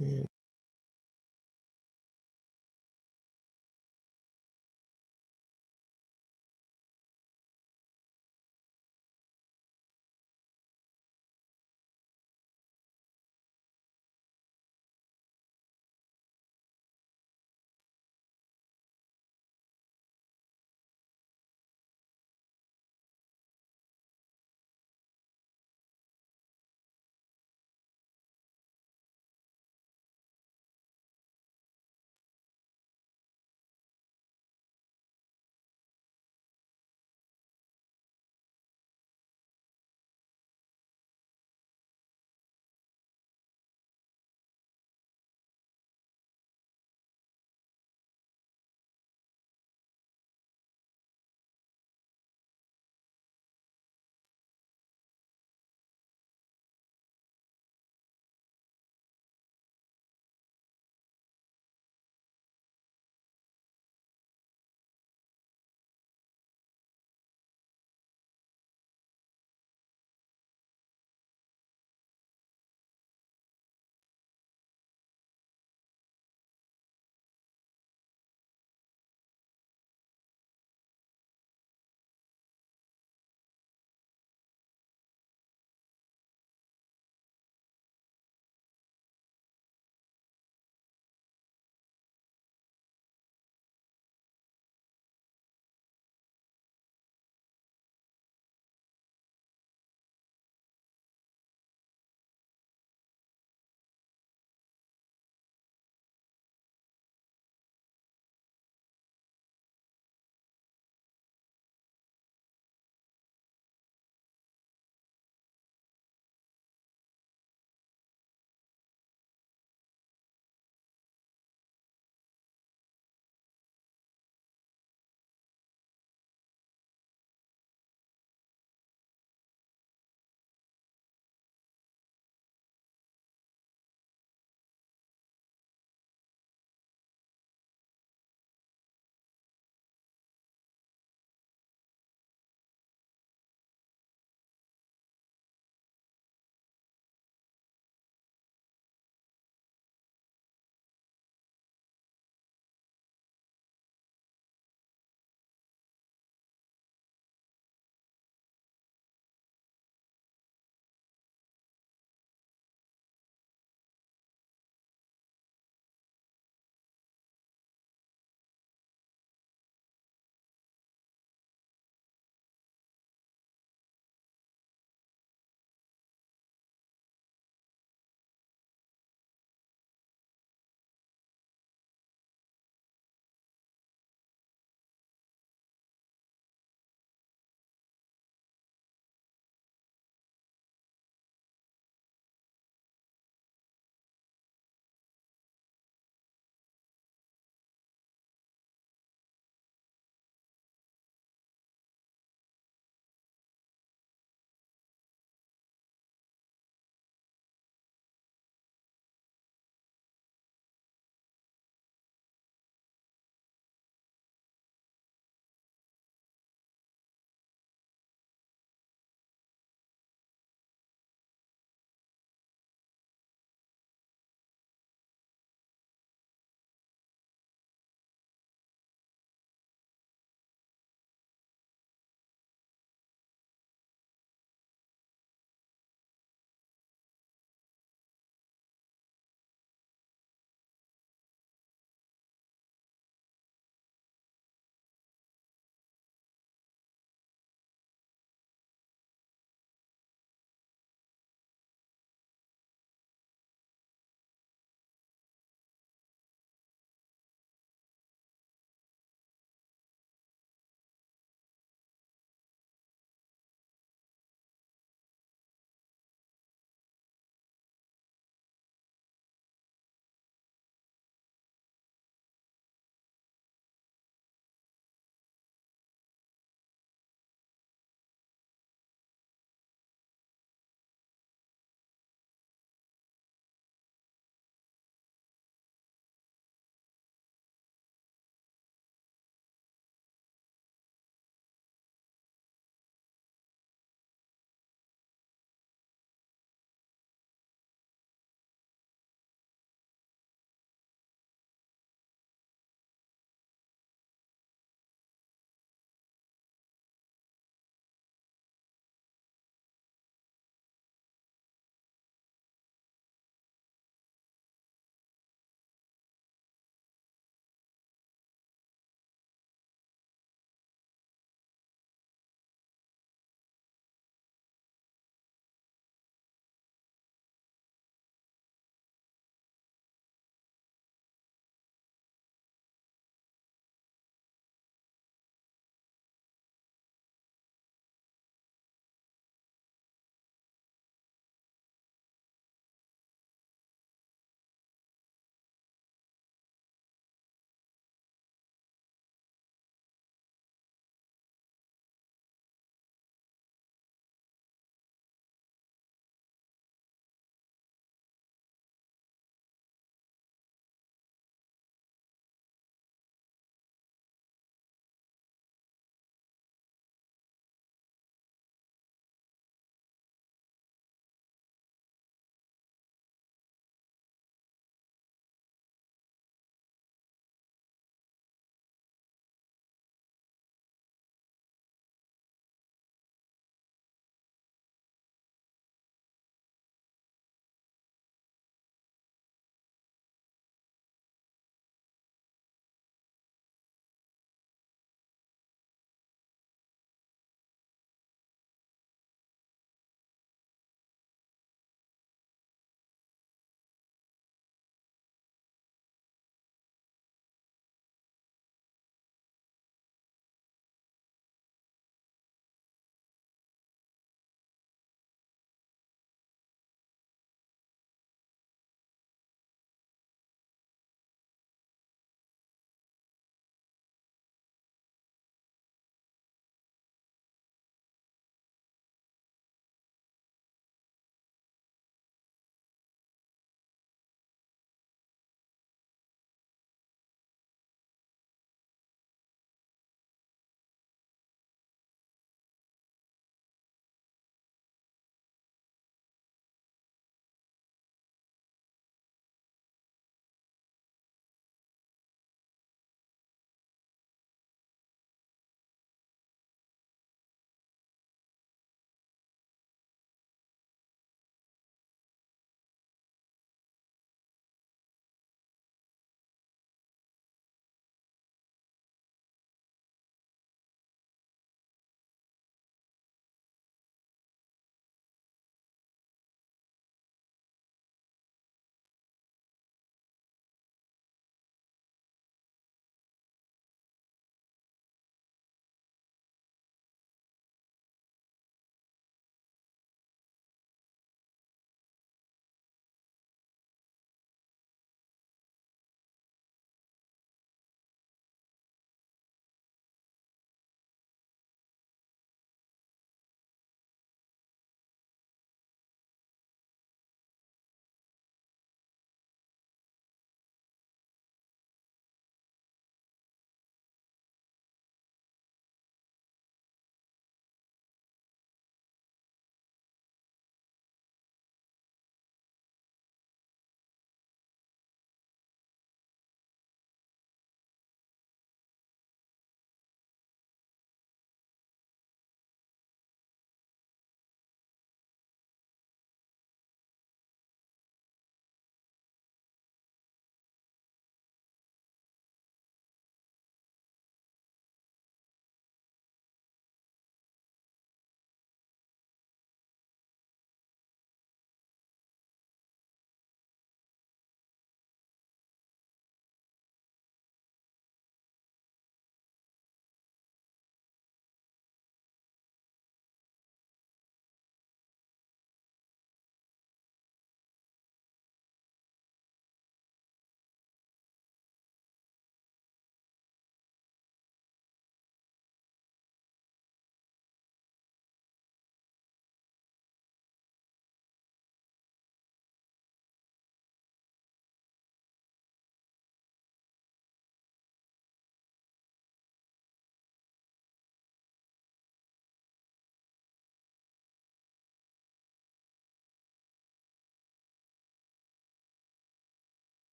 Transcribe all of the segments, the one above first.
うん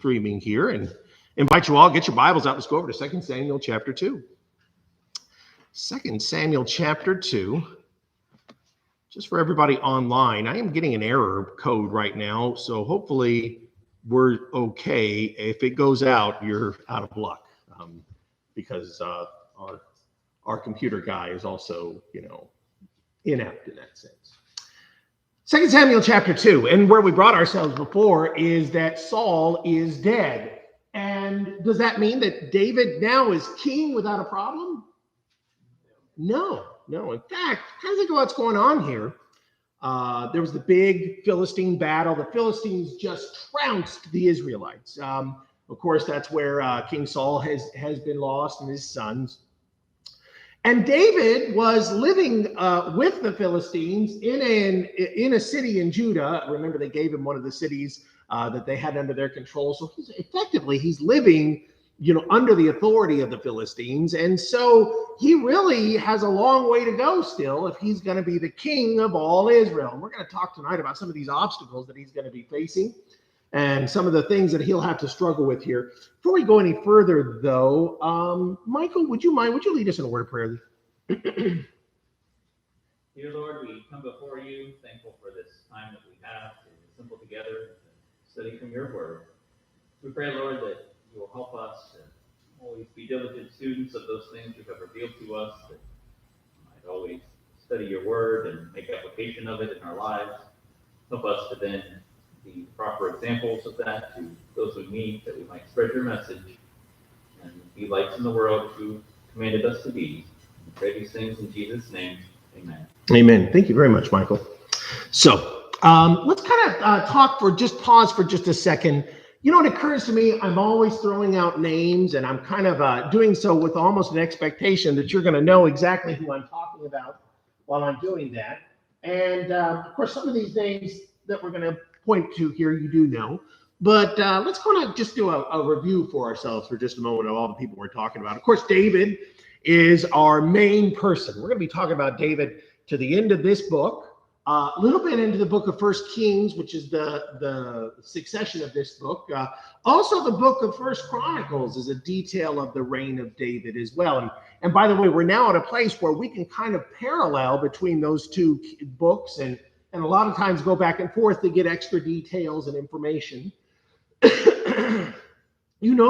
streaming here, and invite you all, get your Bibles out. Let's go over to 2 Samuel chapter 2. 2 Samuel chapter 2. Just for everybody online, I am getting an error code right now, so hopefully we're okay. If it goes out, you're out of luck, because our computer guy is also, inept in that sense. 2 Samuel chapter 2, and where we brought ourselves before is that Saul is dead. And does that mean that David now is king without a problem? No. In fact, kind of think about what's going on here. There was the big Philistine battle. The Philistines just trounced the Israelites. Of course, that's where King Saul has been lost and his sons. And David was living with the Philistines in a city in Judah. Remember, they gave him one of the cities that they had under their control. So he's living, under the authority of the Philistines. And so he really has a long way to go still if he's going to be the king of all Israel. And we're going to talk tonight about some of these obstacles that he's going to be facing and some of the things that he'll have to struggle with here. Before we go any further, though, Michael, would you lead us in a word of prayer? Dear Lord, we come before you, thankful for this time that we have to assemble together and study from your word. We pray, Lord, that you will help us to always be diligent students of those things you have revealed to us, that we might always study your word and make application of it in our lives. Help us to then be proper examples of that to those we meet, that we might spread your message and be lights in the world you commanded us to be. We pray these things in Jesus' name. Amen. Amen. Thank you very much, Michael. So let's kind of pause for just a second. It occurs to me, I'm always throwing out names, and I'm kind of doing so with almost an expectation that you're going to know exactly who I'm talking about while I'm doing that. And of course, some of these names that we're going to point to here, you do know. But let's kind of just do a review for ourselves for just a moment of all the people we're talking about. Of course, David is our main person. We're going to be talking about David to the end of this book. A little bit into the book of 1 Kings, which is the succession of this book. Also, the book of 1 Chronicles is a detail of the reign of David as well. And by the way, we're now at a place where we can kind of parallel between those two books and a lot of times go back and forth to get extra details and information.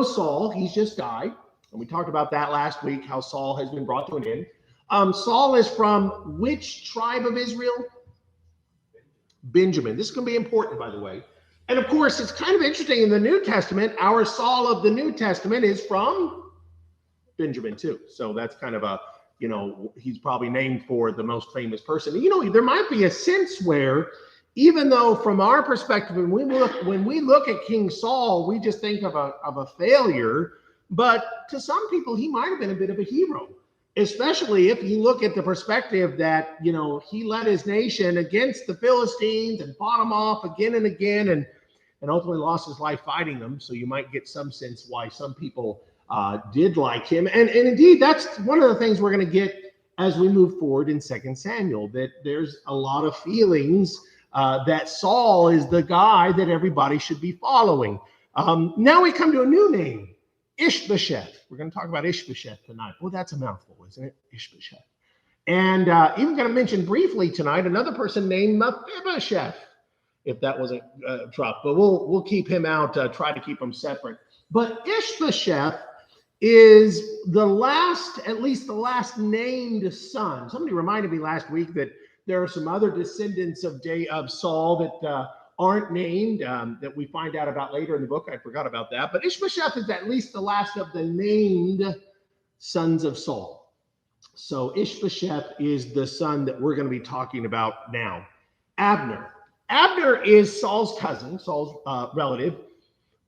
Saul, he's just died. And we talked about that last week, how Saul has been brought to an end. Saul is from which tribe of Israel? Benjamin. This is going to be important, by the way. And of course, it's kind of interesting in the New Testament, our Saul of the New Testament is from Benjamin too. So that's kind of he's probably named for the most famous person. There might be a sense where, even though from our perspective, when we look at King Saul, we just think of a failure, but to some people, he might have been a bit of a hero. Especially if you look at the perspective that, he led his nation against the Philistines and fought them off again and again and ultimately lost his life fighting them. So you might get some sense why some people did like him. And indeed, that's one of the things we're going to get as we move forward in 2 Samuel, that there's a lot of feelings that Saul is the guy that everybody should be following. Now we come to a new name. Ishbosheth. We're going to talk about Ishbosheth tonight. Well, that's a mouthful, isn't it? Ishbosheth. And even going to mention briefly tonight another person named Mephibosheth, if that wasn't dropped. But we'll keep him out, try to keep them separate. But Ishbosheth is at least the last named son. Somebody reminded me last week that there are some other descendants of Saul that aren't named, that we find out about later in the book. I forgot about that. But Ishbosheth is at least the last of the named sons of Saul. So Ishbosheth is the son that we're going to be talking about now. Abner. Abner is Saul's cousin, Saul's relative,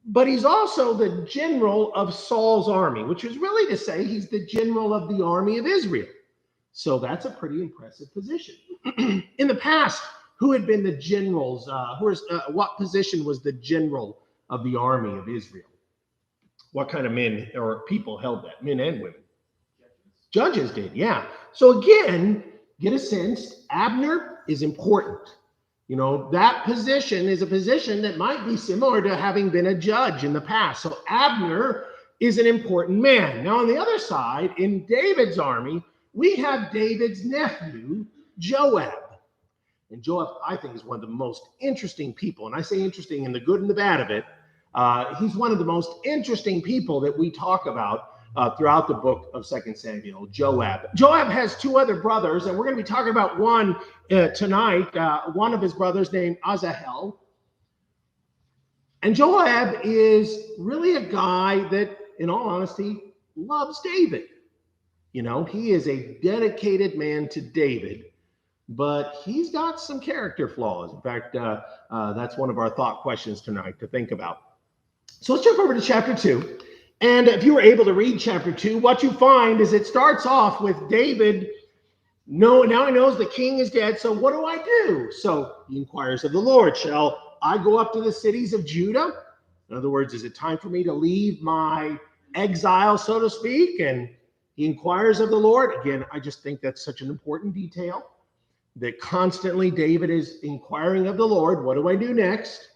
but he's also the general of Saul's army, which is really to say he's the general of the army of Israel. So that's a pretty impressive position. In the past, who had been the generals? What position was the general of the army of Israel? What kind of men or people held that? Men and women? Judges did, yeah. So again, get a sense, Abner is important. You know, that position is a position that might be similar to having been a judge in the past. So Abner is an important man. Now, on the other side, in David's army, we have David's nephew, Joab. And Joab, I think, is one of the most interesting people. And I say interesting in the good and the bad of it. He's one of the most interesting people that we talk about throughout the book of 2 Samuel, Joab. Joab has two other brothers, and we're going to be talking about one tonight. One of his brothers named Asahel. And Joab is really a guy that, in all honesty, loves David. You know, he is a dedicated man to David, but he's got some character flaws. In fact, that's one of our thought questions tonight to think about. So let's jump over to chapter 2. And if you were able to read chapter 2, what you find is it starts off with David. No, now he knows the king is dead. So what do I do? So he inquires of the Lord, shall I go up to the cities of Judah? In other words, is it time for me to leave my exile, so to speak? And he inquires of the Lord. Again, I just think that's such an important detail that constantly David is inquiring of the Lord. What do I do next?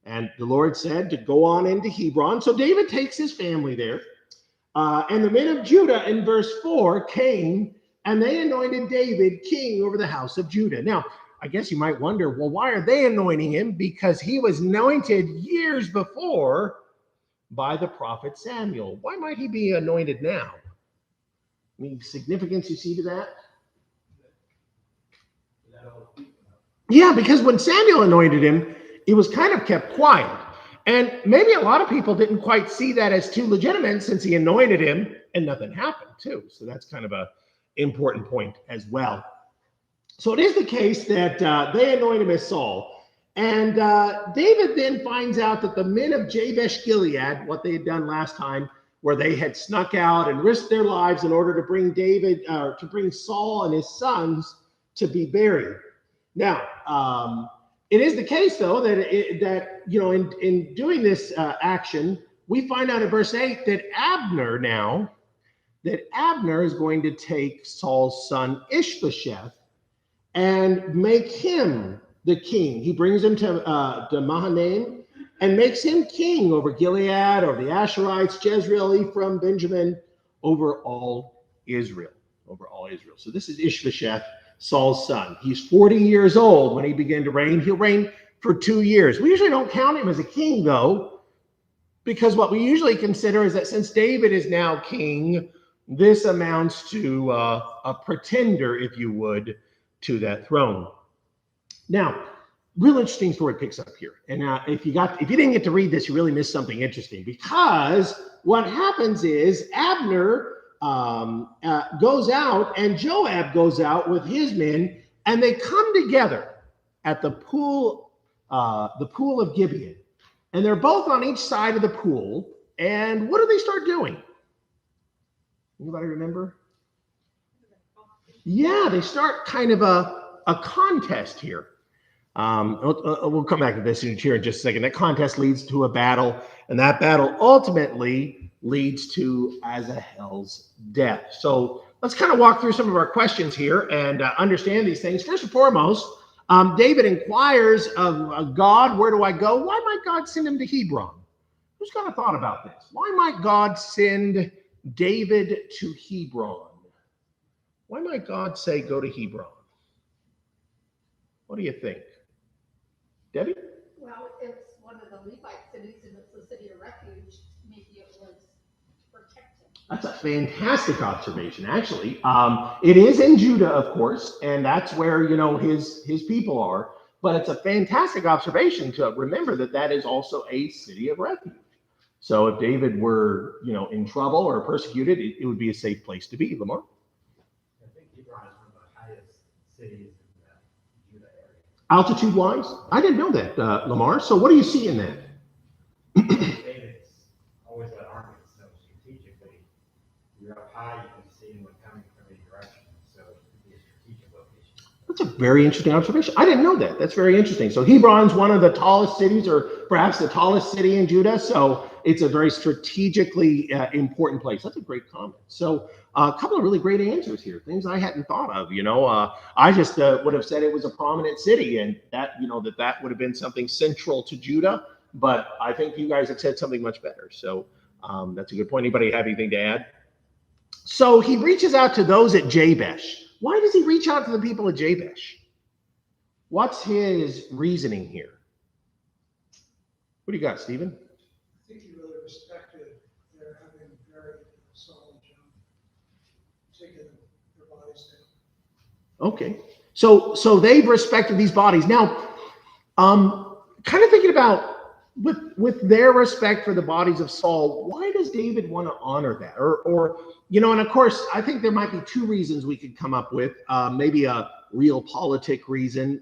And the Lord said to go on into Hebron. So David takes his family there. And the men of Judah in verse 4 came and they anointed David king over the house of Judah. Now, I guess you might wonder, well, why are they anointing him? Because he was anointed years before by the prophet Samuel. Why might he be anointed now? Any significance you see to that? Yeah, because when Samuel anointed him, it was kind of kept quiet. And maybe a lot of people didn't quite see that as too legitimate since he anointed him and nothing happened too. So that's kind of an important point as well. So it is the case that they anoint him as Saul. And David then finds out that the men of Jabesh Gilead, what they had done last time, where they had snuck out and risked their lives in order to bring Saul and his sons to be buried. Now, it is the case, though, that in doing this action, we find out in verse 8 that Abner is going to take Saul's son Ishbosheth and make him the king. He brings him to Mahanaim and makes him king over Gilead, over the Asherites, Jezreel, Ephraim, Benjamin, over all Israel. So this is Ishbosheth, Saul's son. He's 40 years old when he began to reign. He'll reign for 2 years. We usually don't count him as a king, though, because what we usually consider is that since David is now king, this amounts to a pretender, if you would, to that throne. Now, real interesting story picks up here. And if you didn't get to read this, you really missed something interesting, because what happens is Abner goes out and Joab goes out with his men, and they come together at the pool of Gibeon. And they're both on each side of the pool. And what do they start doing? Anybody remember? Yeah, they start kind of a contest here. We'll come back to this here in just a second. That contest leads to a battle, and that battle ultimately leads to Asahel's death. So let's kind of walk through some of our questions here and understand these things. First and foremost, David inquires of God, where do I go? Why might God send him to Hebron? Who's kind of thought about this? Why might God send David to Hebron? Why might God say go to Hebron? What do you think? Debbie? Well, it's one of the Levite cities and it's a city of refuge. Maybe it was to protect him. That's a fantastic observation, actually. It is in Judah, of course, and that's where, his people are. But it's a fantastic observation to remember that is also a city of refuge. So if David were, in trouble or persecuted, it would be a safe place to be. Lamar? I think Hebron is one of the highest cities in the Judah area. Altitude-wise? I didn't know that, Lamar. So what do you see in that? David's always led armies, so strategically, you're up high, you can see anyone coming from any direction, so it could be a strategic location. That's a very interesting observation. I didn't know that. That's very interesting. So Hebron's one of the tallest cities, or perhaps the tallest city in Judah, so it's a very strategically important place. That's a great comment. So a couple of really great answers here, things I hadn't thought of. I just would have said it was a prominent city, and that that would have been something central to Judah. But I think you guys have said something much better. So that's a good point. Anybody have anything to add? So he reaches out to those at Jabesh. Why does he reach out to the people at Jabesh? What's his reasoning here? What do you got, Stephen? I think he really respected their having buried Saul and John, taking their bodies down. Okay, so they've respected these bodies. Now, kind of thinking about with their respect for the bodies of Saul, why does David want to honor that? Or and of course, I think there might be two reasons we could come up with. Maybe a realpolitik reason,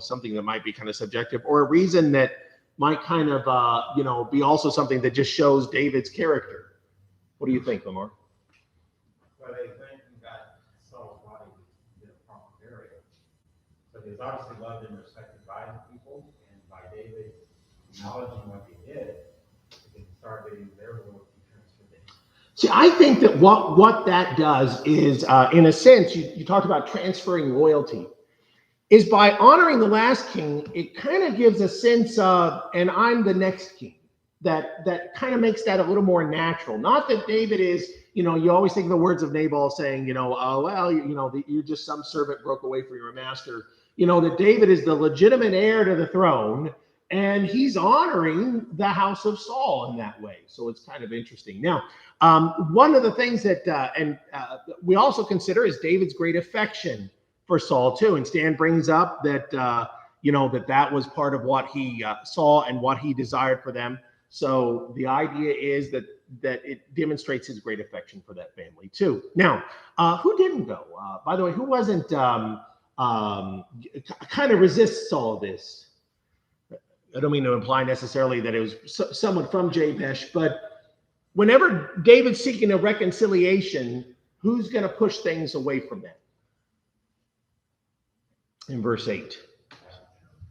something that might be kind of subjective, or a reason that might kind of be also something that just shows David's character. What do you think, Lamar? Well, they went and got Saul's body, did a proper burial. So he was obviously loved and respected by the people, and by David acknowledging what they did, they can start getting their loyalty transferred in. See, I think that what that does is, in a sense, you talked about transferring loyalty, is by honoring the last king, it kind of gives a sense of, and I'm the next king. That kind of makes that a little more natural. Not that David is, you always think of the words of Nabal saying, you're just some servant broke away from your master. That David is the legitimate heir to the throne, and he's honoring the house of Saul in that way. So it's kind of interesting. Now, one of the things that we also consider is David's great affection for Saul too. And Stan brings up that that was part of what he saw and what he desired for them. So the idea is that it demonstrates his great affection for that family too. Now, who didn't go? By the way, who wasn't kind of resists all of this? I don't mean to imply necessarily that it was someone from Jabesh, but whenever David's seeking a reconciliation, who's going to push things away from that? In verse 8.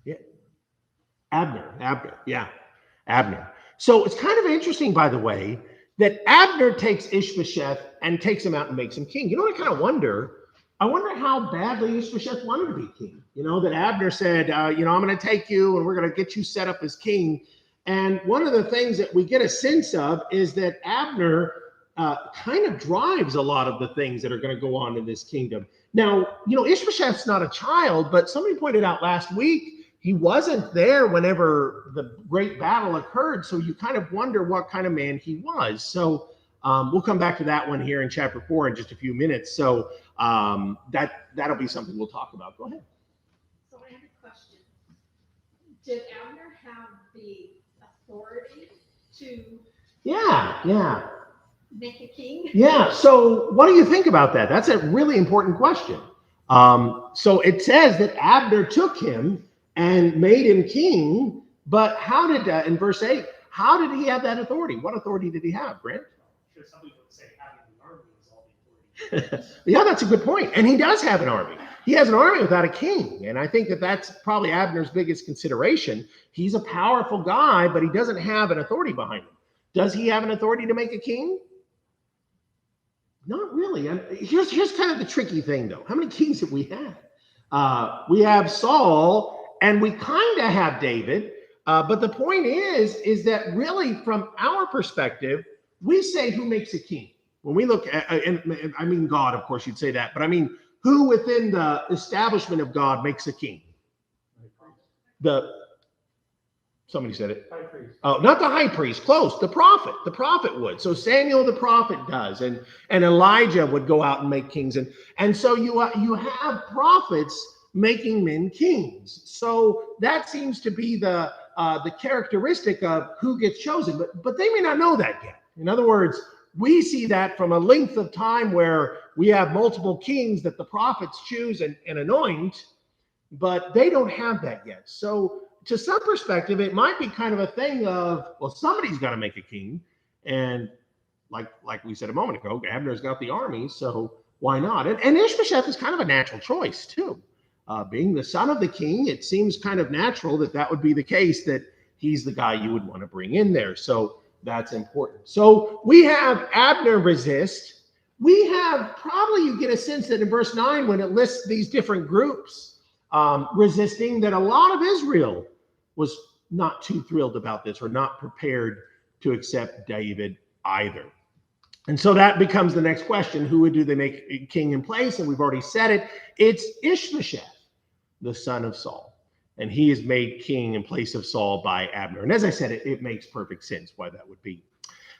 Yeah. Abner. Yeah. Abner. So it's kind of interesting, by the way, that Abner takes Ishbosheth and takes him out and makes him king. I kind of wonder, how badly Ishbosheth wanted to be king. That Abner said, I'm going to take you and we're going to get you set up as king. And one of the things that we get a sense of is that Abner kind of drives a lot of the things that are going to go on in this kingdom. Now, Ishbosheth's not a child, but somebody pointed out last week, he wasn't there whenever the great battle occurred. So you kind of wonder what kind of man he was. So we'll come back to that one here in chapter 4 in just a few minutes. So that'll be something we'll talk about. Go ahead. So I have a question. Did Abner have the authority to make a king? Yeah. So what do you think about that? That's a really important question. So it says that Abner took him and made him king, but how did, in verse 8, how did he have that authority? What authority did he have, Grant? Sure, somebody would say having an army is all the authority. Yeah, that's a good point. And he does have an army. He has an army without a king. And I think that that's probably Abner's biggest consideration. He's a powerful guy, but he doesn't have an authority behind him. Does he have an authority to make a king? Not really. Here's kind of the tricky thing, though. How many kings have we had? We have Saul, and we kind of have David. But the point is that really, from our perspective, we say who makes a king. When we look at, and I mean God, of course, you'd say that. But I mean, who within the establishment of God makes a king? Somebody said it. High priest. Oh, not the high priest. Close. The prophet. The prophet would. So Samuel the prophet does, and Elijah would go out and make kings, and so you have prophets making men kings. So that seems to be the characteristic of who gets chosen, but they may not know that yet. In other words, we see that from a length of time where we have multiple kings that the prophets choose and anoint, but they don't have that yet. So to some perspective, it might be kind of a thing of, well, somebody's got to make a king. And like we said a moment ago, Abner's got the army, so why not? And Ishbosheth is kind of a natural choice too. Being the son of the king, it seems kind of natural that would be the case, that he's the guy you would want to bring in there. So that's important. So we have Abner resist. we have probably, you get a sense that in verse 9, when it lists these different groups resisting, that a lot of Israel was not too thrilled about this or not prepared to accept David either. And so that becomes the next question. Who do they make king in place? And we've already said it. It's Ishbosheth, the son of Saul. And he is made king in place of Saul by Abner. And as I said, it makes perfect sense why that would be.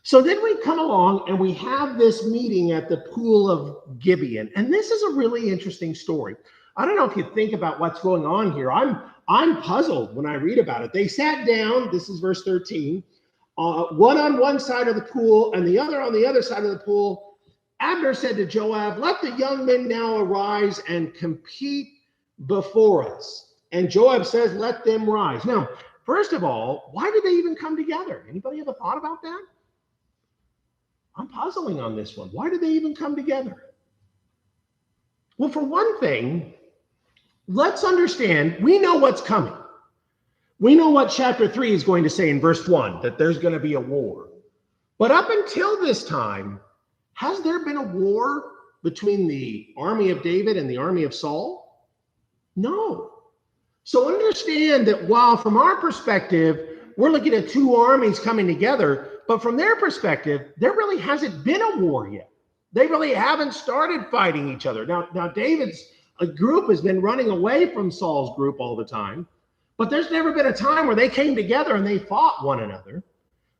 So then we come along and we have this meeting at the pool of Gibeon. And this is a really interesting story. I don't know if you think about what's going on here. I'm puzzled when I read about it. They sat down, this is verse 13, one on one side of the pool and the other on the other side of the pool. Abner said to Joab, "Let the young men now arise and compete before us." And Joab says, "Let them rise." Now, first of all, why did they even come together? Anybody ever thought about that? I'm puzzling on this one. Why did they even come together? Well, for one thing, let's understand, we know what's coming. We know what chapter 3 is going to say in verse 1, that there's going to be a war. But up until this time, has there been a war between the army of David and the army of Saul? No. So understand that while from our perspective, we're looking at two armies coming together, but from their perspective, there really hasn't been a war yet. They really haven't started fighting each other. Now David's group has been running away from Saul's group all the time, but there's never been a time where they came together and they fought one another.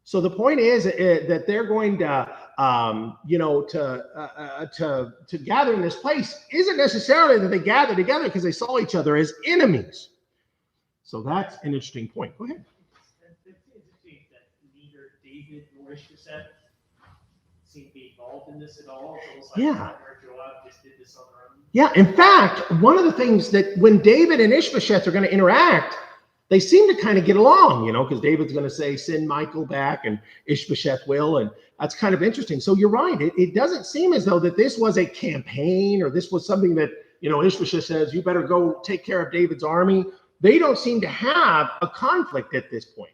So the point is that they're going to, to gather in this place isn't necessarily that they gathered together because they saw each other as enemies. So that's an interesting point. Go ahead. It's interesting that neither David nor Ishbosheth seem to be involved in this at all. It's almost like Abner and Joab just did this on their own. Yeah, in fact, one of the things that when David and Ishbosheth are going to interact, they seem to kind of get along, because David's going to say, "Send Michael back," and Ishbosheth will, and that's kind of interesting. So you're right. It doesn't seem as though that this was a campaign or this was something that, Ishbosheth says, "You better go take care of David's army." They don't seem to have a conflict at this point.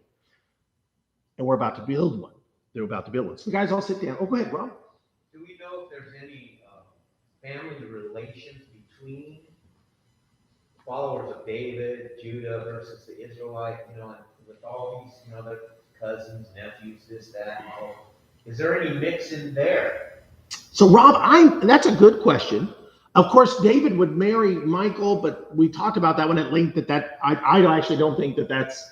And we're about to build one. They're about to build one. So the guys all sit down. Oh, go ahead, Rob. Do we know if there's any family relations between followers of David, Judah versus the Israelite, with all these, the cousins, nephews, this, that, and all? Is there any mix in there? So Rob, that's a good question. Of course, David would marry Michael, but we talked about that one at length, that I actually don't think that that's,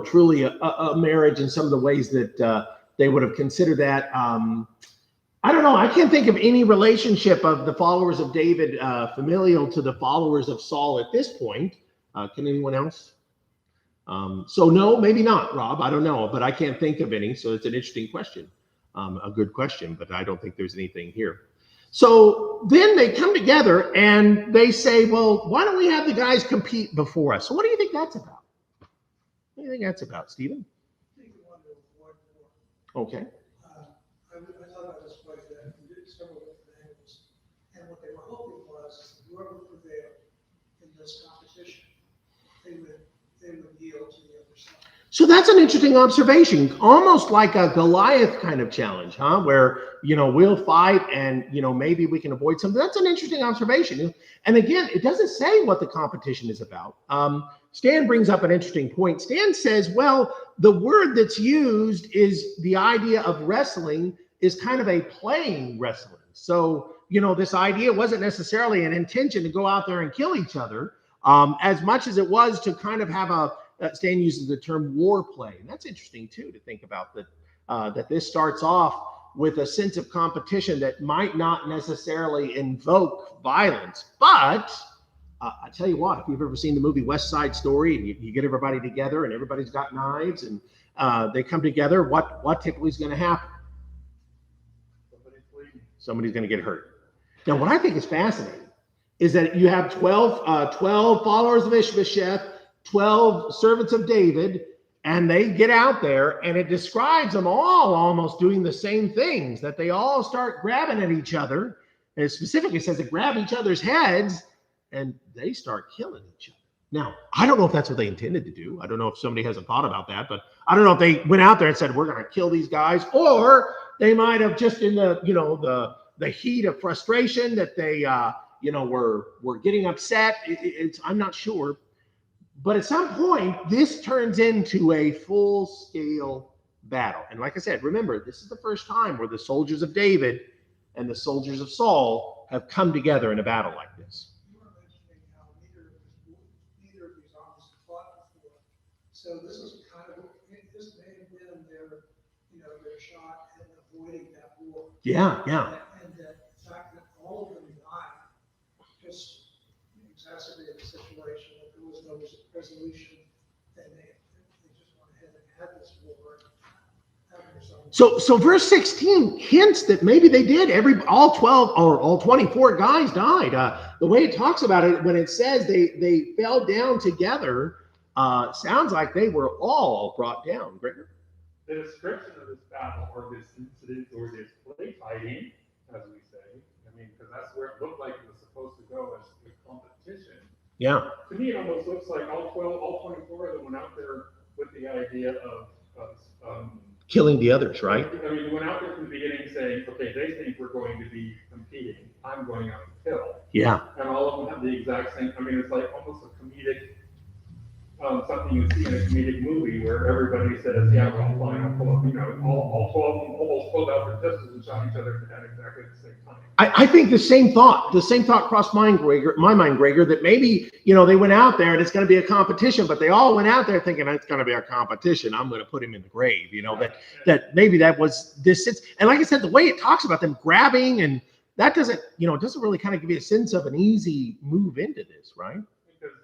truly a marriage in some of the ways that they would have considered that. I don't know. I can't think of any relationship of the followers of David familial to the followers of Saul at this point. Can anyone else? So no, maybe not, Rob. I don't know, but I can't think of any. So it's an interesting question, a good question, but I don't think there's anything here. So then they come together and they say, "Well, why don't we have the guys compete before us?" So what do you think that's about? What do you think that's about, Stephen? I think we want to avoid war. Okay. I thought about this way, that we did several different angles, and what they were hoping was whoever prevailed in this competition, they would yield to the other side. So that's an interesting observation, almost like a Goliath kind of challenge, huh? Where, we'll fight and, maybe we can avoid something. That's an interesting observation. And again, it doesn't say what the competition is about. Stan brings up an interesting point. Stan says, well, the word that's used is the idea of wrestling is kind of a playing wrestling. So, this idea wasn't necessarily an intention to go out there and kill each other, as much as it was to kind of have Stan uses the term war play. And that's interesting too, to think about that this starts off with a sense of competition that might not necessarily invoke violence. But I tell you what, if you've ever seen the movie West Side Story and you get everybody together and everybody's got knives and they come together, what typically is going to happen? Somebody's going to get hurt. Now, what I think is fascinating is that you have 12 followers of Ishbosheth, 12 servants of David, and they get out there and it describes them all almost doing the same things, that they all start grabbing at each other. And it specifically says they grab each other's heads and they start killing each other. Now, I don't know if that's what they intended to do. I don't know if somebody hasn't thought about that, but I don't know if they went out there and said, "We're going to kill these guys," or they might have just in the the heat of frustration that they, were getting upset. I'm not sure. But at some point, this turns into a full-scale battle. And like I said, remember, this is the first time where the soldiers of David and the soldiers of Saul have come together in a battle like this. You were mentioning how neither of these armies had fought before. So this is kind of, this may have been their shot at avoiding that war. Yeah. And the fact that all of them died just exacerbated the situation. That there was no resolution, and they just went ahead and had this war. So verse 16 hints that maybe they did. All 12 or all 24 guys died. The way it talks about it, when it says they fell down together, sounds like they were all brought down. Gregor? The description of this battle or this incident or this play fighting, as we say, I mean, because that's where it looked like it was supposed to go as a competition. Yeah. To me, it almost looks like all 24 of them went out there with the idea of Killing the others, right? I mean, they went out there from the beginning saying, okay, they think we're going to be competing. I'm going out to kill. Yeah. And all of them have the exact same, I mean, it's like almost a comedic, something you see in a comedic movie where everybody says, yeah, we're all fine, I'll pull up, all 12 of them almost pulled out their pistols and shot each other at exactly the same time. I think the same thought crossed my mind, Gregor, that maybe, they went out there and it's going to be a competition, but they all went out there thinking it's going to be a competition. I'm going to put him in the grave, that maybe that was this. And like I said, the way it talks about them grabbing, and that doesn't really kind of give you a sense of an easy move into this, right? Because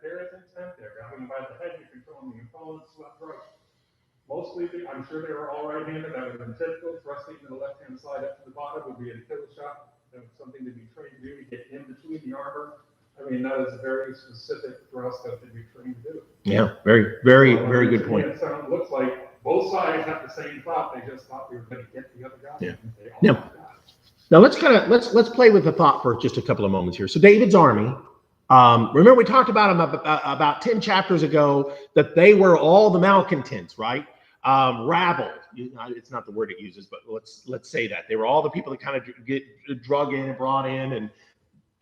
there is intent there. Grabbing them by the head, you control them, you follow the left, right. Mostly, I'm sure they were all right-handed. That would have been typical. Thrusting to the left-hand side up to the bottom would be a kill shot. That was something to be trained to do to get in between the armor. I mean, that is a very specific thrust that they'd be trained to do. Yeah, very, very, very good point. It looks like both sides have the same thought. They just thought they were going to get the other guy. Yeah. They all Now, now let's play with the thought for just a couple of moments here. So David's army. Remember we talked about them about 10 chapters ago, that they were all the malcontents, right? Rabble. It's not the word it uses, but let's say that they were all the people that kind of get drug in and brought in,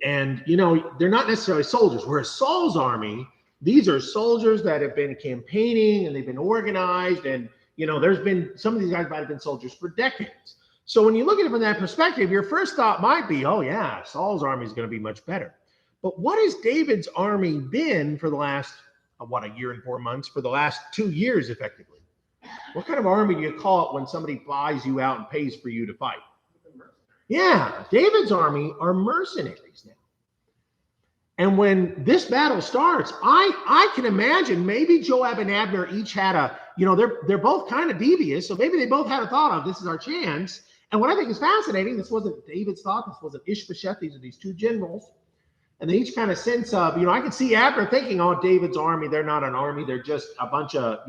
and they're not necessarily soldiers. Whereas Saul's army, these are soldiers that have been campaigning and they've been organized, and there's been some of these guys might have been soldiers for decades. So when you look at it from that perspective, your first thought might be, oh yeah, Saul's army is going to be much better. But what has David's army been for the last, a year and 4 months, for the last 2 years, effectively? What kind of army do you call it when somebody buys you out and pays for you to fight? Yeah, David's army are mercenaries now. And when this battle starts, I can imagine maybe Joab and Abner each had they're both kind of devious, so maybe they both had a thought of, this is our chance. And what I think is fascinating, this wasn't David's thought, this wasn't Ishbosheth, these are these two generals. And they each kind of sense of, I could see Abner thinking, oh, David's army, they're not an army, they're just a bunch of,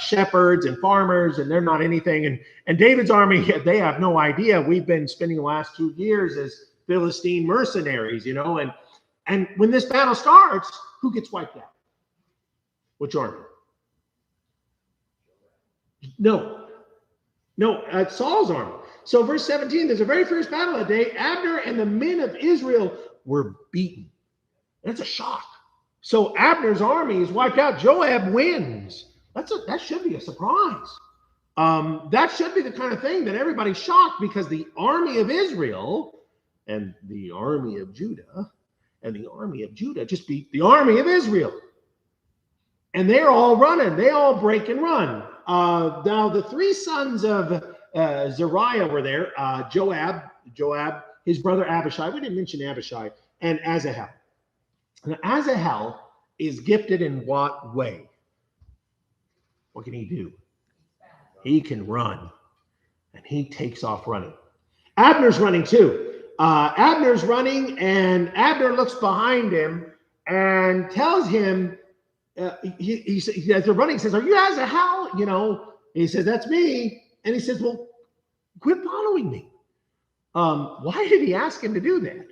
shepherds and farmers, and they're not anything. And David's army, they have no idea. We've been spending the last 2 years as Philistine mercenaries, and when this battle starts, who gets wiped out? Which army? No, Saul's army. So verse 17, there's a very first battle that day. Abner and the men of Israel were beaten. That's a shock. So Abner's army is wiped out. Joab wins. That should be a surprise. That should be the kind of thing that everybody's shocked, because the army of Israel and the army of Judah just beat the army of Israel. And they're all running. They all break and run. Now the three sons of Zeruiah were there. Joab, his brother Abishai. We didn't mention Abishai. And Asahel. Now Asahel is gifted in what way? What can he do? He can run. And he takes off running. Abner's running too. Abner's running, and Abner looks behind him and tells him, he as they're running, he says, are you Asahel? He says, that's me. And he says, well, quit following me. Why did he ask him to do that?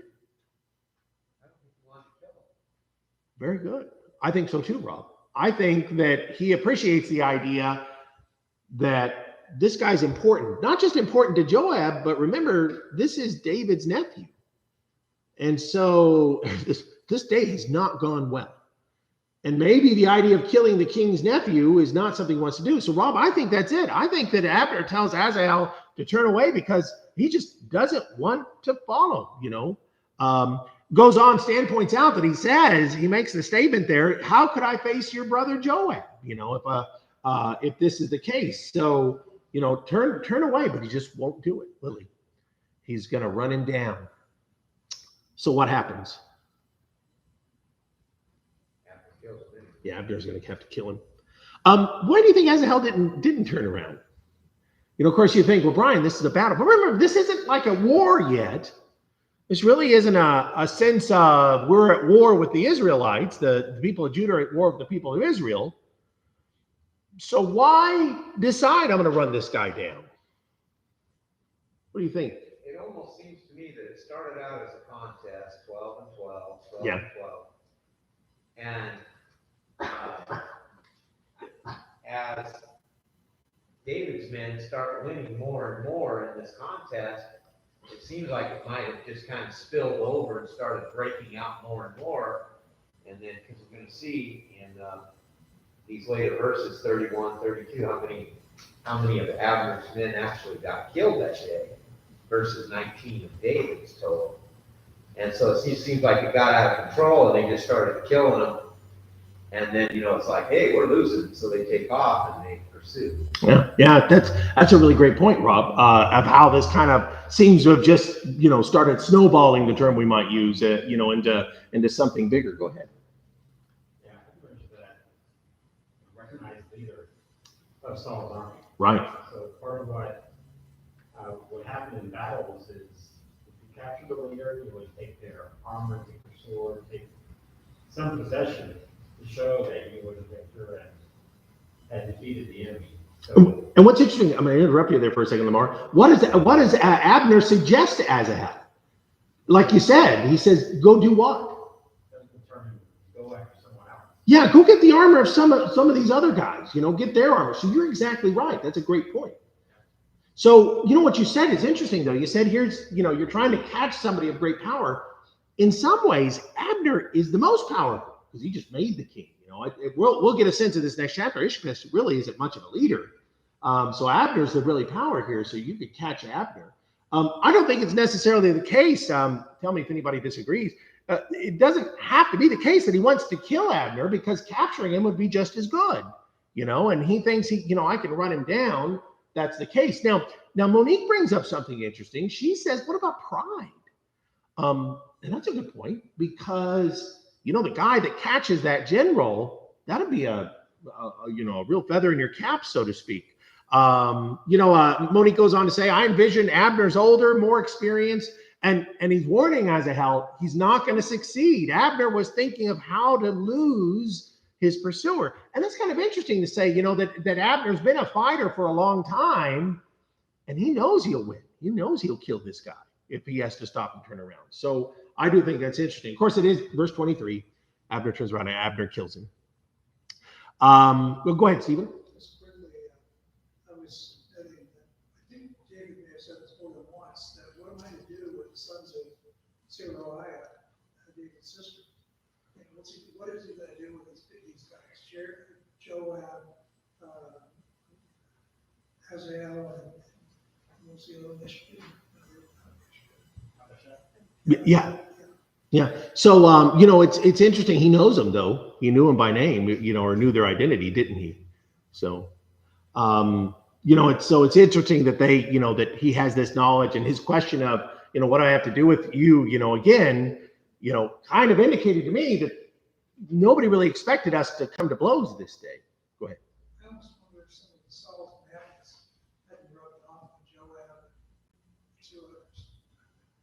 Very good. I think so too, Rob. I think that he appreciates the idea that this guy's important, not just important to Joab, but remember, this is David's nephew. And so this day has not gone well. And maybe the idea of killing the king's nephew is not something he wants to do. So, Rob, I think that's it. I think that Abner tells Asahel to turn away because he just doesn't want to follow, Goes on, Stan points out that he makes the statement there, how could I face your brother Joab, if this is the case? So, turn away, but he just won't do it, Lily. He's going to run him down. So what happens? Yeah, Abner's going to have to kill him. Why do you think Asahel didn't turn around? Of course, you think, well, Brian, this is a battle. But remember, this isn't like a war yet. This really isn't a sense of we're at war with the Israelites. The people of Judah are at war with the people of Israel. So why decide I'm going to run this guy down? What do you think? It almost seems to me that it started out as a contest, 12 and 12, 12 Yeah. and 12. And as David's men start winning more and more in this contest, it seems like it might have just kind of spilled over and started breaking out more and more. And then, because we're going to see in these later verses, 31, 32, how many of Abner's men actually got killed that day, versus 19 of David's total. And so it seems like it got out of control, and they just started killing them. And then, it's like, hey, we're losing. So they take off and they pursue. Yeah, that's a really great point, Rob, of how this kind of seems to have just, started snowballing, the term we might use, into something bigger. Go ahead. Yeah, I mentioned that recognized leader of Saul's army. Right. So part of what happened in battles is if you capture the leader, you would take their armor, take their sword, take some possession to show that you were the victor and had defeated the enemy. So, and what's interesting, I'm going to interrupt you there for a second, Lamar. What does Abner suggest to Asahel? Like you said, he says, go do what? go after someone else. Yeah, go get the armor of some of these other guys, get their armor. So you're exactly right. That's a great point. So, what you said is interesting, though. You said here's, you're trying to catch somebody of great power. In some ways, Abner is the most powerful because he just made the king. We'll get a sense of this next chapter. Ishbosheth really isn't much of a leader. So Abner's the really power here. So you could catch Abner. I don't think it's necessarily the case. Tell me if anybody disagrees. It doesn't have to be the case that he wants to kill Abner, because capturing him would be just as good, and he thinks I can run him down. That's the case. Now Monique brings up something interesting. She says, what about pride? And that's a good point, because the guy that catches that general, that'd be a real feather in your cap, so to speak. Monique goes on to say, I envision Abner's older, more experienced, and he's warning Asahel, he's not going to succeed. Abner was thinking of how to lose his pursuer. And that's kind of interesting to say, that Abner's been a fighter for a long time, and he knows he'll win. He knows he'll kill this guy if he has to stop and turn around. So I do think that's interesting. Of course, it is verse 23. Abner turns around and Abner kills him. Well, go ahead, Stephen. Just quickly, I was studying that. I think David may have said this more than once, that what am I to do with the sons of Zeruiah, David's sister? And what is he going to do with these guys? Joab, Hazael, and what's the other mission? Yeah. So, it's interesting. He knows them, though. He knew them by name, or knew their identity, didn't he? So, it's interesting that they, that he has this knowledge, and his question of, what do I have to do with you, again, kind of indicated to me that nobody really expected us to come to blows this day. Go ahead. I almost wonder if some of the Saul's madness hadn't rubbed off on Joab and 2 others.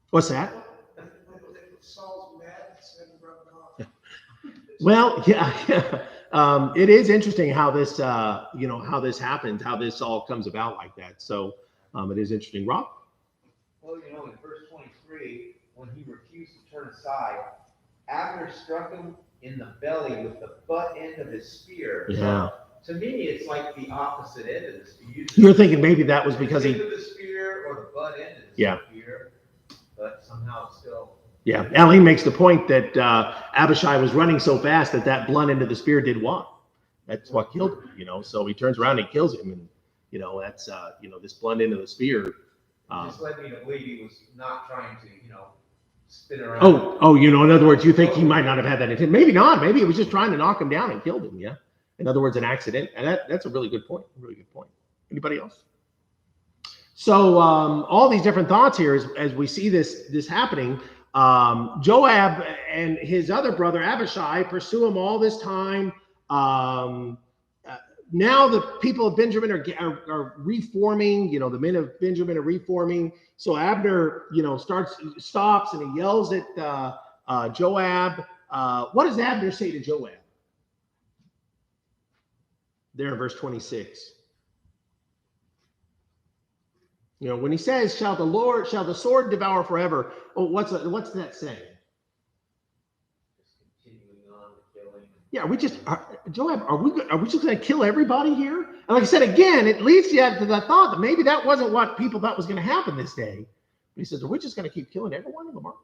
What's that? Saul's madness hadn't rubbed off. Well, yeah. It is interesting how this, how this happens, how this all comes about like that. So it is interesting. Rob? Well, in verse 23, when he refused to turn aside, Abner struck him in the belly with the butt end of his spear. Yeah. To me, it's like the opposite end of the spear. You're thinking maybe that was because the he, end of the spear or the butt end of the Yeah. spear, but somehow it's still. yeah. Aline makes the point that Abishai was running so fast that that blunt end of the spear did what? That's what killed him, you know. So he turns around and kills him, and you know that's you know, this blunt end of the spear. Just led me to believe he was not trying to, spin around. Oh, you know, in other words, you think he might not have had that intent. Maybe not. Maybe he was just trying to knock him down and killed him. Yeah. In other words, an accident. And that's a really good point. Really good point. Anybody else? So all these different thoughts here as we see this happening. Joab and his other brother Abishai pursue him all this time. Now the people of Benjamin are reforming. You know, the men of Benjamin are reforming. So Abner, you know, stops and he yells at Joab. What does Abner say to Joab? There in verse 26. You know, when he says, shall the sword devour forever? Oh, what's that saying? Just continuing on the killing. Yeah, Joab, are we just going to kill everybody here? And like I said, again, it leads you to the thought that maybe that wasn't what people thought was going to happen this day. But he says, are we just going to keep killing everyone, Lamar?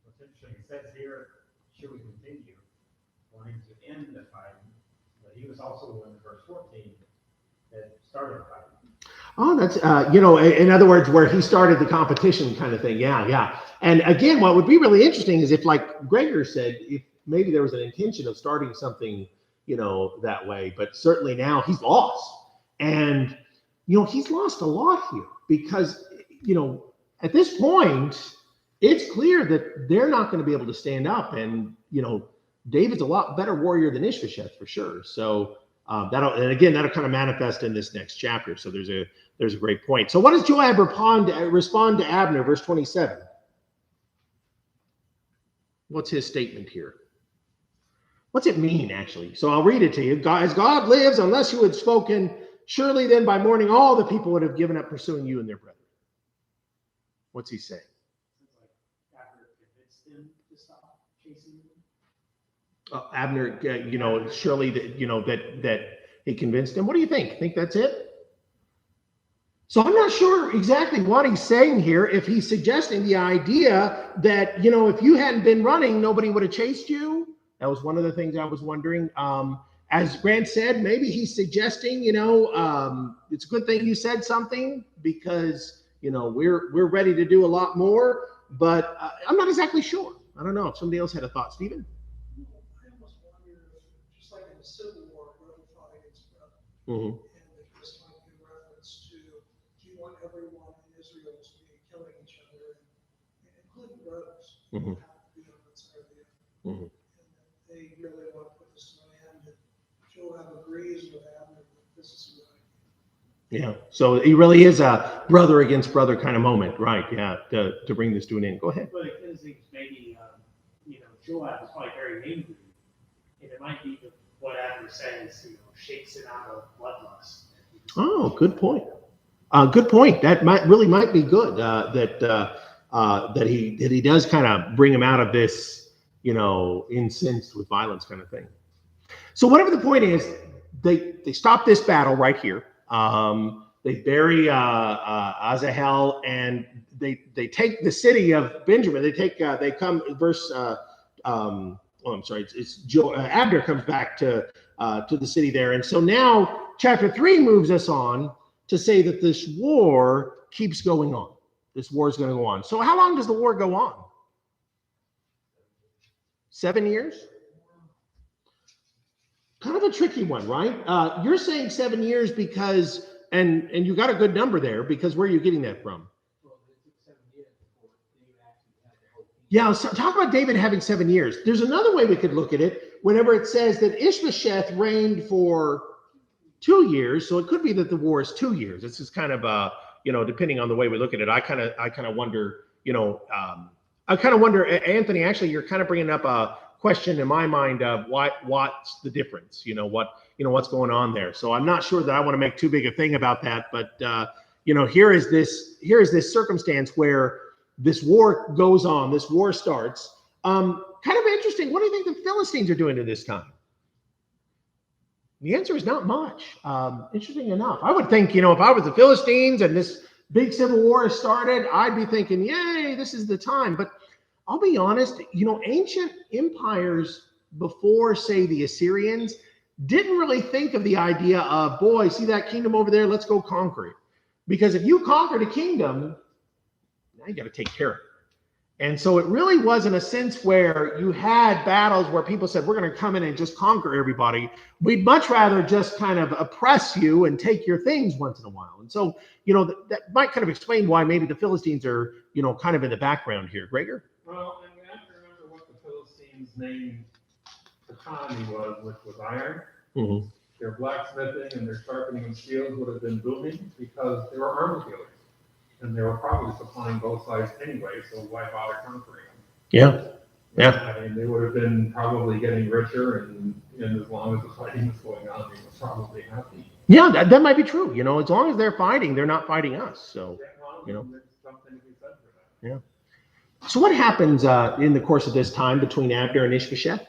What's interesting, it says here, should we continue wanting to end the fighting? But he was also in verse 14 that started the fighting. Oh, that's, you know, in other words, where he started the competition kind of thing. Yeah, yeah. And again, what would be really interesting is if, like Gregor said, if maybe there was an intention of starting something, you know, that way. But certainly now he's lost. And, you know, he's lost a lot here because, you know, at this point, it's clear that they're not going to be able to stand up. And, you know, David's a lot better warrior than Ishbosheth for sure. So that'll kind of manifest in this next chapter. So there's a great point. So what does Joab respond to Abner, verse 27? What's his statement here? What's it mean, actually? So I'll read it to you. As God lives, unless you had spoken, surely then by morning all the people would have given up pursuing you and their brethren. What's he saying? Abner convinced him to stop chasing him. Abner, you know, surely that, you know, that he convinced him. What do you think? Think that's it? So I'm not sure exactly what he's saying here. If he's suggesting the idea that, you know, if you hadn't been running, nobody would have chased you. That was one of the things I was wondering. As Grant said, maybe he's suggesting, you know, it's a good thing you said something because, you know, we're ready to do a lot more. But I'm not exactly sure. I don't know if somebody else had a thought. Stephen? I almost wonder if, just like in the Civil War, brother fought against brother. Mm-hmm. And this might be a reference to, do you want everyone in Israel to be killing each other, including brothers, Mhm. who have to be on one side or the other. Mhm. And they really want to put this to an end. And Joab agrees with Abner that this is a good idea. Yeah. So he really is a brother against brother kind of moment, right? Yeah. To bring this to an end. Go ahead. But it kind of seems maybe, you know, Joab is probably very angry. And it might be what Abner says, you know, shakes it out of bloodlust. Oh, good point. Good point. That might be good. That he does kind of bring him out of this, you know, incensed with violence kind of thing. So whatever the point is, they stop this battle right here. They bury Asahel and they take the city of Benjamin. They come verse. I'm sorry. Abner comes back to the city there, and so now chapter 3 moves us on to say that this war keeps going on. This war is going to go on. So how long does the war go on? 7 years? Kind of a tricky one, right? You're saying 7 years because, and you got a good number there, because where are you getting that from? Yeah, so talk about David having 7 years. There's another way we could look at it. Whenever it says that Ishbosheth reigned for 2 years, so it could be that the war is 2 years. This is kind of, you know, depending on the way we look at it. I kind of wonder, you know, Anthony. Actually, you're kind of bringing up a question in my mind of what's the difference? You know, what's going on there. So I'm not sure that I want to make too big a thing about that. But you know, here is this circumstance where this war goes on. This war starts. Kind of interesting. What do you think the Philistines are doing at this time? The answer is not much. Interesting enough. I would think, if I was the Philistines and this big civil war has started, I'd be thinking, yay, this is the time. But I'll be honest, ancient empires before, say, the Assyrians didn't really think of the idea of, boy, see that kingdom over there? Let's go conquer it. Because if you conquered a kingdom, now you got to take care of it. And so it really was in a sense where you had battles where people said, we're going to come in and just conquer everybody. We'd much rather just kind of oppress you and take your things once in a while. And so, that might kind of explain why maybe the Philistines are, kind of in the background here. Gregor? Well, and we have to remember what the Philistines' main economy was, which was iron. Mm-hmm. Their blacksmithing and their sharpening of steels would have been booming because they were armor dealers. And they were probably supplying both sides anyway, so why bother conquering them? Yeah. Yeah. I mean, they would have been probably getting richer, and as long as the fighting was going on, they were probably happy. Yeah, that might be true. As long as they're fighting, they're not fighting us. So, There's something to be said for that. yeah. So what happens in the course of this time between Abner and Ishbosheth?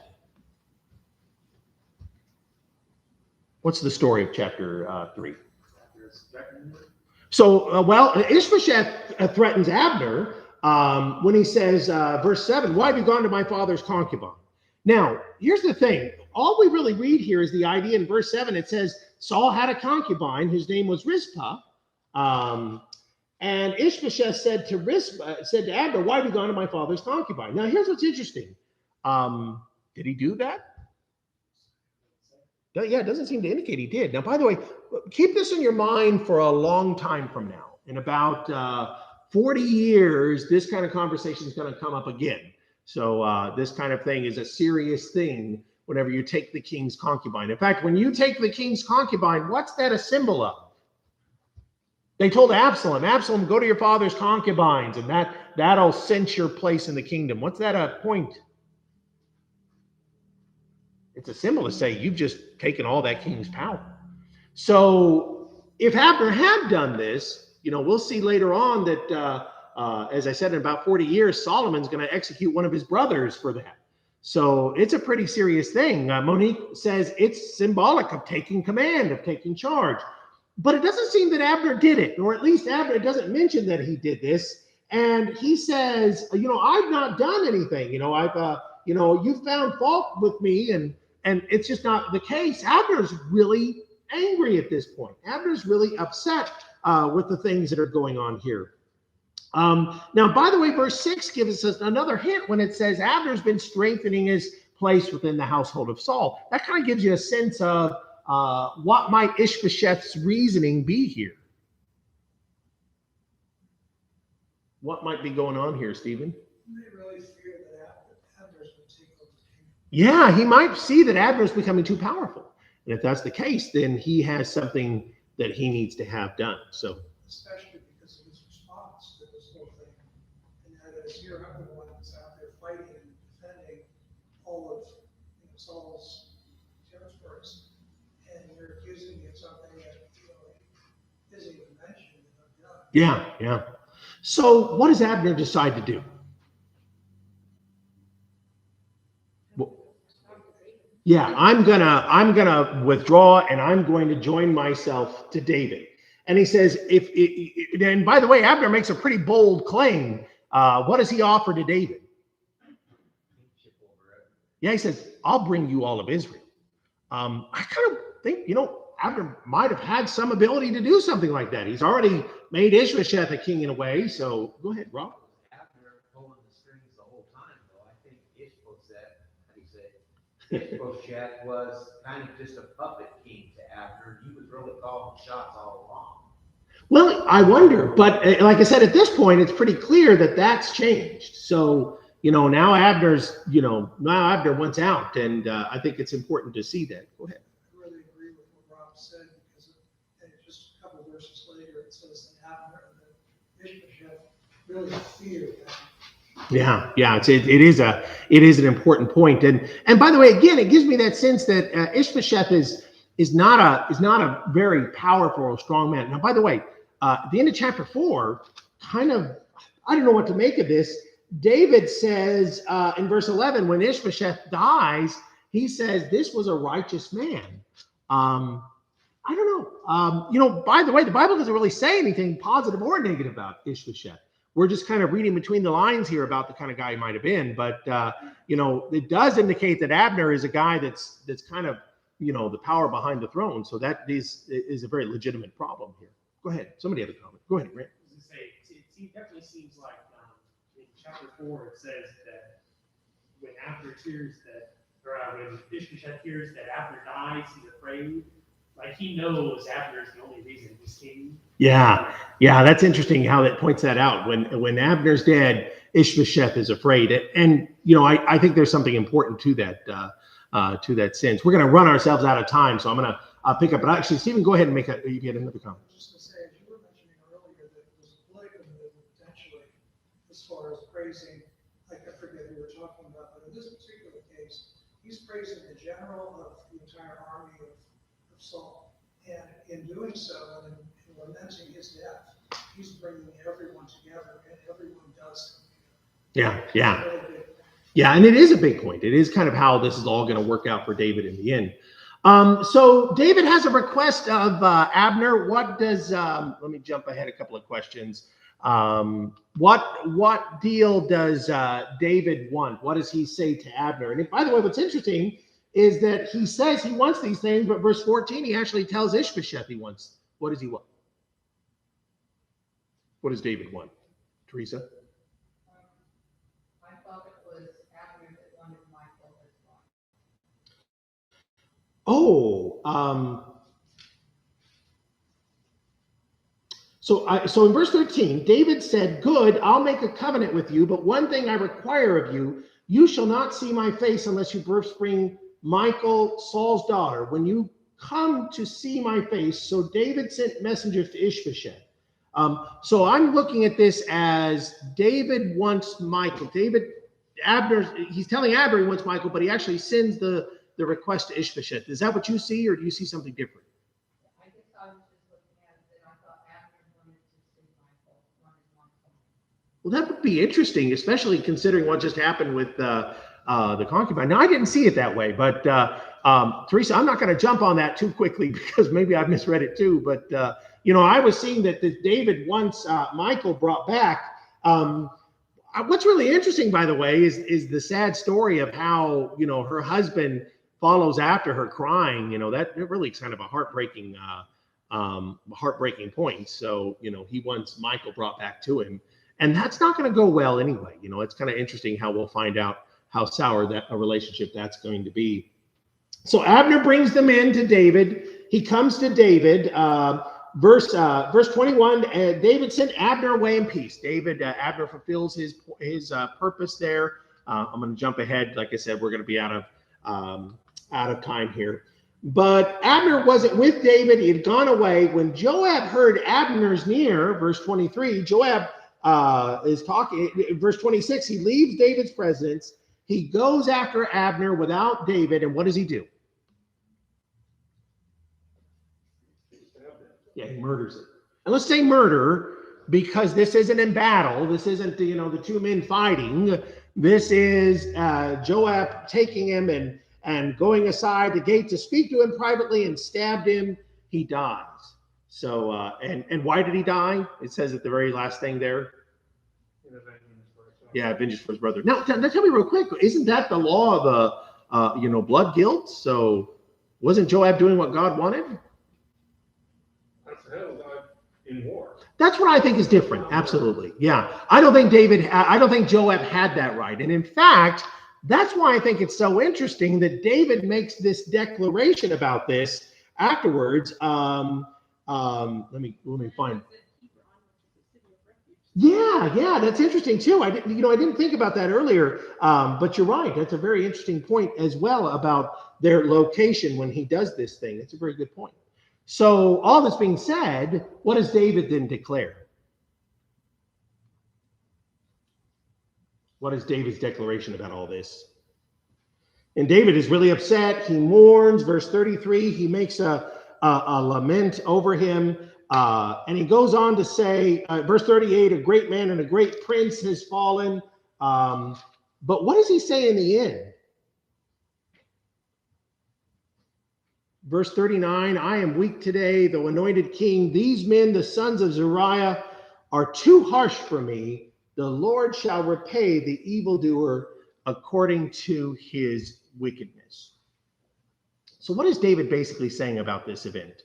What's the story of chapter 3? So, Ishbosheth threatens Abner when he says, verse 7, why have you gone to my father's concubine? Now, here's the thing. All we really read here is the idea in verse 7. It says, Saul had a concubine. His name was Rizpah. And Ishbosheth said to Abner, why have you gone to my father's concubine? Now, here's what's interesting. Did he do that? Yeah, it doesn't seem to indicate he did. Now, by the way, keep this in your mind for a long time from now. In about 40 years, this kind of conversation is going to come up again. So this kind of thing is a serious thing whenever you take the king's concubine. In fact, when you take the king's concubine, what's that a symbol of? They told Absalom, go to your father's concubines, and that'll cinch your place in the kingdom. What's that a point? It's a symbol to say you've just taken all that king's power. So if Abner had done this, we'll see later on that, as I said, in about 40 years, Solomon's going to execute one of his brothers for that. So it's a pretty serious thing. Monique says it's symbolic of taking command, of taking charge. But it doesn't seem that Abner did it, or at least Abner doesn't mention that he did this. And he says, I've not done anything. You found fault with me, and it's just not the case. Abner's really angry at this point. Abner's really upset with the things that are going on here. Now, by the way, verse 6 gives us another hint when it says Abner's been strengthening his place within the household of Saul. That kind of gives you a sense of what might Ishbosheth's reasoning be here. What might be going on here, Stephen? They really fear that Abner's going to take over the kingdom. Yeah, he might see that Abner's becoming too powerful. And if that's the case, then he has something that he needs to have done. So, especially because of his response to this whole thing. And that is, you're the one that's out there fighting and defending all of Saul's territories. And you're accusing me of something that isn't even mentioned. Yeah. So what does Abner decide to do? Yeah, I'm gonna withdraw, and I'm going to join myself to David. And he says, and by the way, Abner makes a pretty bold claim. What does he offer to David? Yeah, he says, I'll bring you all of Israel. I kind of think, Abner might have had some ability to do something like that. He's already made Ishbosheth a king in a way. So go ahead, Rob. Abner pulling the strings the whole time, though. I think Ishbosheth was kind of just a puppet king to Abner. He was really calling shots all along. Well, I wonder, but like I said, at this point, it's pretty clear that that's changed. So, now Abner's, now Abner wants out, and I think it's important to see that. Go ahead. I really agree with what Rob said, because just a couple of verses later, it says that Abner and Ishbosheth really feared Abner. Yeah, it is an important point, and by the way, again, it gives me that sense that Ishbosheth is not a very powerful or strong man. Now, by the way, at the end of chapter 4, I don't know what to make of this. David says in verse 11, when Ishbosheth dies, he says this was a righteous man. I don't know. By the way, the Bible doesn't really say anything positive or negative about Ishbosheth. We're just kind of reading between the lines here about the kind of guy he might have been. But, it does indicate that Abner is a guy that's kind of, the power behind the throne. So that is a very legitimate problem here. Go ahead. Somebody have a comment. Go ahead, Grant. I was gonna say, it definitely seems like in chapter 4 it says that when Abner hears that, or when Ishbosheth hears that Abner dies, he's afraid. Like he knows Abner is the only reason he's king. Yeah, that's interesting how that points that out. When Abner's dead, Ishbosheth is afraid, and I think there's something important to that sense. We're going to run ourselves out of time, so I'm going to pick up. But actually, Stephen, go ahead and you get another comment. I was just going to say, as you were mentioning earlier, that it was a political move potentially, as far as praising, I forget who we're talking about, but in this particular case, he's praising the general of the entire army of Saul. And in doing so, and in lamenting his death, he's bringing everyone together, and everyone does come together. Yeah, and it is a big point. It is kind of how this is all going to work out for David in the end. So David has a request of Abner. What does? Let me jump ahead a couple of questions. What deal does David want? What does he say to Abner? And by the way, what's interesting is that he says he wants these things, but verse 14, he actually tells Ishbosheth he wants. What does he want? What does David want? Teresa? I thought it was Abner that wanted Michael as well. So in verse 13, David said, "Good, I'll make a covenant with you, but one thing I require of you, you shall not see my face unless you first bring Michal, Saul's daughter, when you come to see my face." So David sent messengers to Ishbosheth. So I'm looking at this as David wants Michal. He's telling Abner he wants Michal, but he actually sends the request to Ishbosheth. Is that what you see, or do you see something different? I guess I was just looking at it, and I thought Abner wanted to see Michael. Well, that would be interesting, especially considering what just happened with the concubine. Now, I didn't see it that way, but Teresa, I'm not going to jump on that too quickly because maybe I've misread it too. But I was seeing that David wants Michal brought back. What's really interesting, by the way, is the sad story of how her husband follows after her crying. That really is kind of a heartbreaking point. So he wants Michal brought back to him, and that's not going to go well anyway. It's kind of interesting how we'll find out how sour that a relationship that's going to be. So Abner brings them in to David. He comes to David. Verse 21. David sent Abner away in peace. Abner fulfills his purpose there. I'm going to jump ahead. Like I said, we're going to be out of time here. But Abner wasn't with David. He had gone away. When Joab heard Abner's near, verse 23, Joab is talking. Verse 26, he leaves David's presence. He goes after Abner without David, and what does he do? Yeah, he murders him. And let's say murder because this isn't in battle. This isn't the two men fighting. This is Joab taking him and going aside the gate to speak to him privately and stabbed him. He dies. So and why did he die? It says at the very last thing there. Yeah, vengeance for his brother. Now, tell me real quick, isn't that the law of blood guilt? So wasn't Joab doing what God wanted? That's the hell God in war. That's what I think is different. Absolutely. Yeah. I don't think Joab had that right. And in fact, that's why I think it's so interesting that David makes this declaration about this afterwards. Let me find. Yeah, that's interesting too. I didn't think about that earlier, but you're right. That's a very interesting point as well about their location when he does this thing. That's a very good point. So all this being said, what does David then declare? What is David's declaration about all this? And David is really upset. He mourns. Verse 33, he makes a lament over him. And he goes on to say, verse 38, a great man and a great prince has fallen. But what does he say in the end? Verse 39, I am weak today, though anointed king. These men, the sons of Zeruiah, are too harsh for me. The Lord shall repay the evildoer according to his wickedness. So what is David basically saying about this event?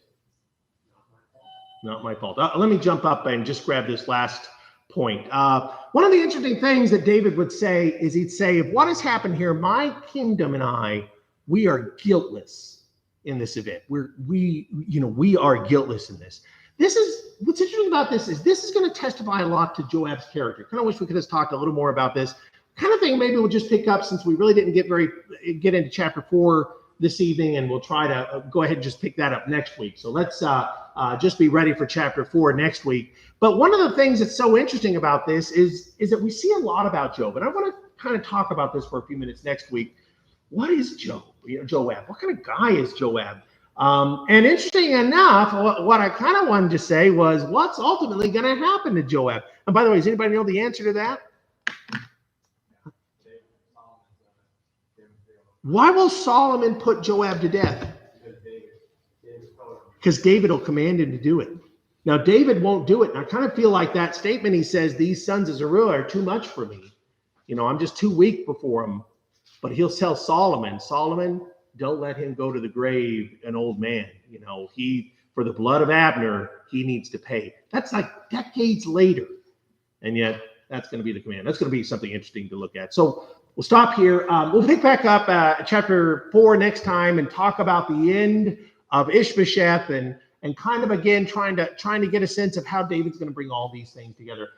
Not my fault. Let me jump up and just grab this last point. One of the interesting things that David would say is he'd say, if what has happened here, my kingdom and I, we are guiltless in this event. We are guiltless in this. This is what's interesting about this is going to testify a lot to Joab's character. Kind of wish we could have talked a little more about this kind of thing. Maybe we'll just pick up since we really didn't get into chapter 4 this evening, and we'll try to go ahead and just pick that up next week. So let's just be ready for chapter 4 next week. But one of the things that's so interesting about this is that we see a lot about Job, and I want to kind of talk about this for a few minutes next week. What is Joab? What kind of guy is Joab? And interesting enough, what I kind of wanted to say was, what's ultimately going to happen to Joab? And by the way, does anybody know the answer to that? Why will Solomon put Joab to death? Because David will command him to do it. Now, David won't do it. And I kind of feel like that statement he says, these sons of Zeruiah are too much for me. I'm just too weak before him. But he'll tell Solomon, don't let him go to the grave an old man. For the blood of Abner, he needs to pay. That's like decades later. And yet that's going to be the command. That's going to be something interesting to look at. So we'll stop here. We'll pick back up chapter 4 next time and talk about the end of Ishbosheth and kind of again trying to get a sense of how David's going to bring all these things together.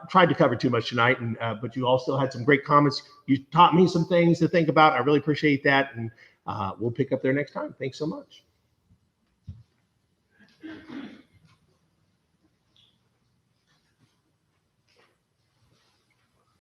Tried to cover too much tonight, but you all still had some great comments. You taught me some things to think about. I really appreciate that, and we'll pick up there next time. Thanks so much.